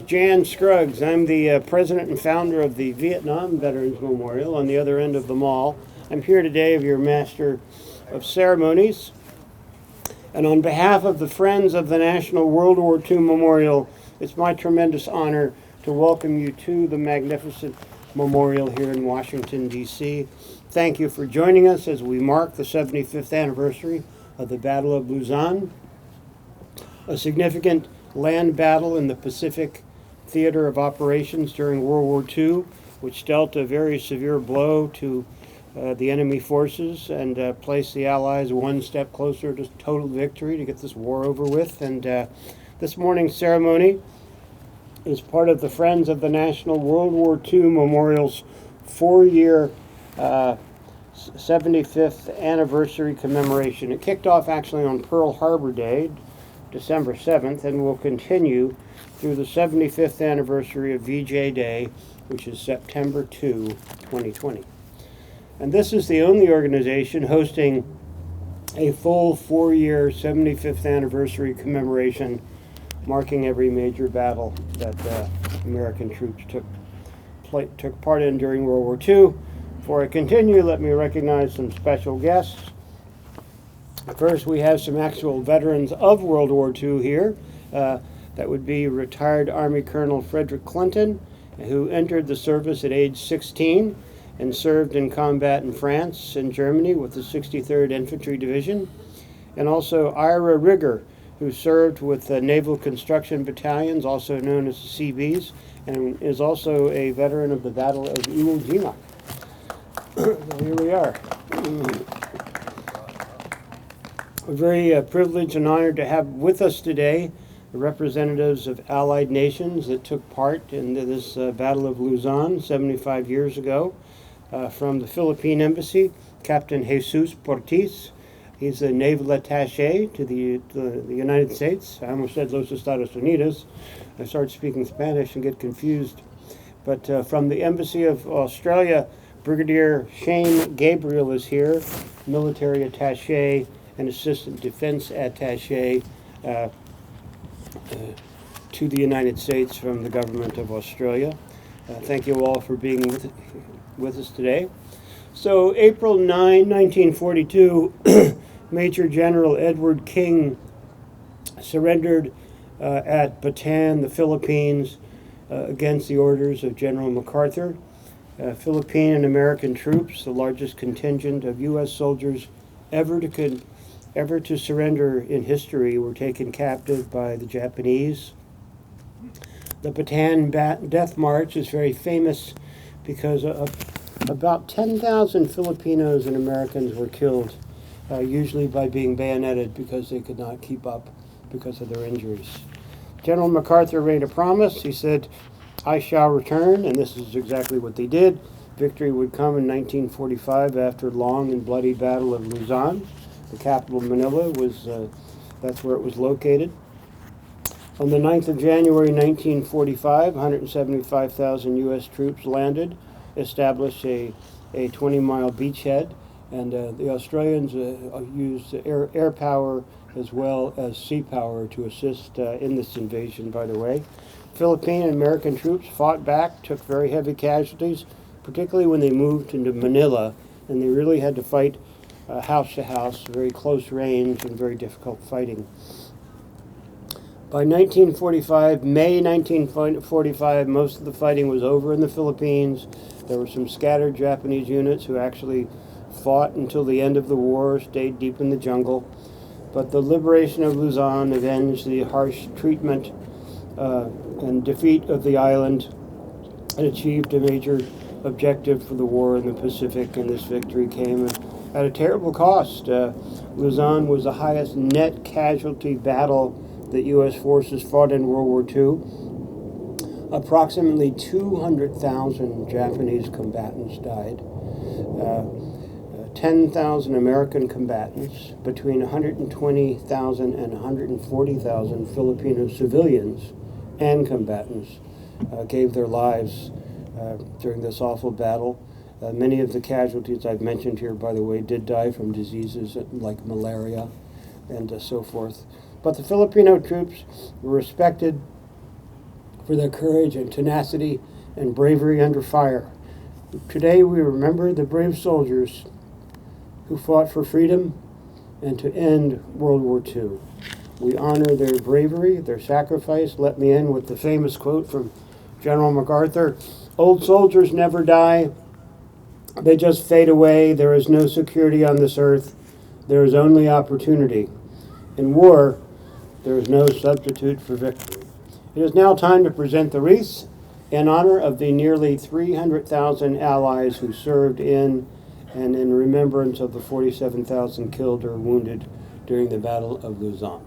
Jan Scruggs. I'm the president and founder of the Vietnam Veterans Memorial on the other end of the mall. I'm here today as your master of ceremonies. And on behalf of the Friends of the National World War II Memorial, it's my tremendous honor to welcome you to the magnificent memorial here in Washington, D.C. Thank you for joining us as we mark the 75th anniversary of the Battle of Luzon, a significant land battle in the Pacific theater of operations during World War II, which dealt a very severe blow to the enemy forces and placed the Allies one step closer to total victory to get this war over with. And this morning's ceremony is part of the Friends of the National World War II Memorial's four-year 75th anniversary commemoration. It kicked off actually on Pearl Harbor Day, December 7th, and will continue through the 75th anniversary of VJ Day, which is September 2, 2020. And this is the only organization hosting a full four-year 75th anniversary commemoration marking every major battle that American troops took part in during World War II. Before I continue, let me recognize some special guests. First, we have some actual veterans of World War II here. That would be retired Army Colonel Frederick Clinton, who entered the service at age 16 and served in combat in France and Germany with the 63rd Infantry Division. And also Ira Rigger, who served with the Naval Construction Battalions, also known as the CBs, and is also a veteran of the Battle of Iwo Jima. So here we are. We're very privileged and honored to have with us today the representatives of allied nations that took part in this Battle of Luzon 75 years ago. From the Philippine Embassy, Captain Jesus Portis. He's a naval attaché to the United States. I almost said Los Estados Unidos. I start speaking Spanish and get confused. But from the Embassy of Australia, Brigadier Shane Gabriel is here, military attaché and assistant defense attaché to the United States from the government of Australia. Thank you all for being with us today. So April 9, 1942, Major General Edward King surrendered at Bataan, the Philippines, against the orders of General MacArthur. Philippine and American troops, the largest contingent of U.S. soldiers ever to surrender in history, were taken captive by the Japanese. The Bataan Death March is very famous because about 10,000 Filipinos and Americans were killed, usually by being bayoneted because they could not keep up because of their injuries. General MacArthur made a promise. He said, "I shall return," and this is exactly what they did. Victory would come in 1945 after a long and bloody Battle of Luzon. The capital, Manila, that's where it was located. On the 9th of January 1945, 175,000 U.S. troops landed, established a 20-mile beachhead, and the Australians used air power as well as sea power to assist in this invasion, by the way. Philippine and American troops fought back, took very heavy casualties, particularly when they moved into Manila, and they really had to fight house to house, very close range and very difficult fighting. By 1945, May 1945, most of the fighting was over in the Philippines. There were some scattered Japanese units who actually fought until the end of the war, stayed deep in the jungle. But the liberation of Luzon avenged the harsh treatment and defeat of the island and achieved a major objective for the war in the Pacific, and this victory came at a terrible cost. Luzon was the highest net casualty battle that U.S. forces fought in World War II. Approximately 200,000 Japanese combatants died. 10,000 American combatants, between 120,000 and 140,000 Filipino civilians and combatants gave their lives during this awful battle. Many of the casualties I've mentioned here, by the way, did die from diseases like malaria and so forth. But the Filipino troops were respected for their courage and tenacity and bravery under fire. Today we remember the brave soldiers who fought for freedom and to end World War II. We honor their bravery, their sacrifice. Let me end with the famous quote from General MacArthur: "Old soldiers never die, they just fade away. There is no security on this earth. There is only opportunity. In war, there is no substitute for victory." It is now time to present the wreaths in honor of the nearly 300,000 allies who served in and in remembrance of the 47,000 killed or wounded during the Battle of Luzon.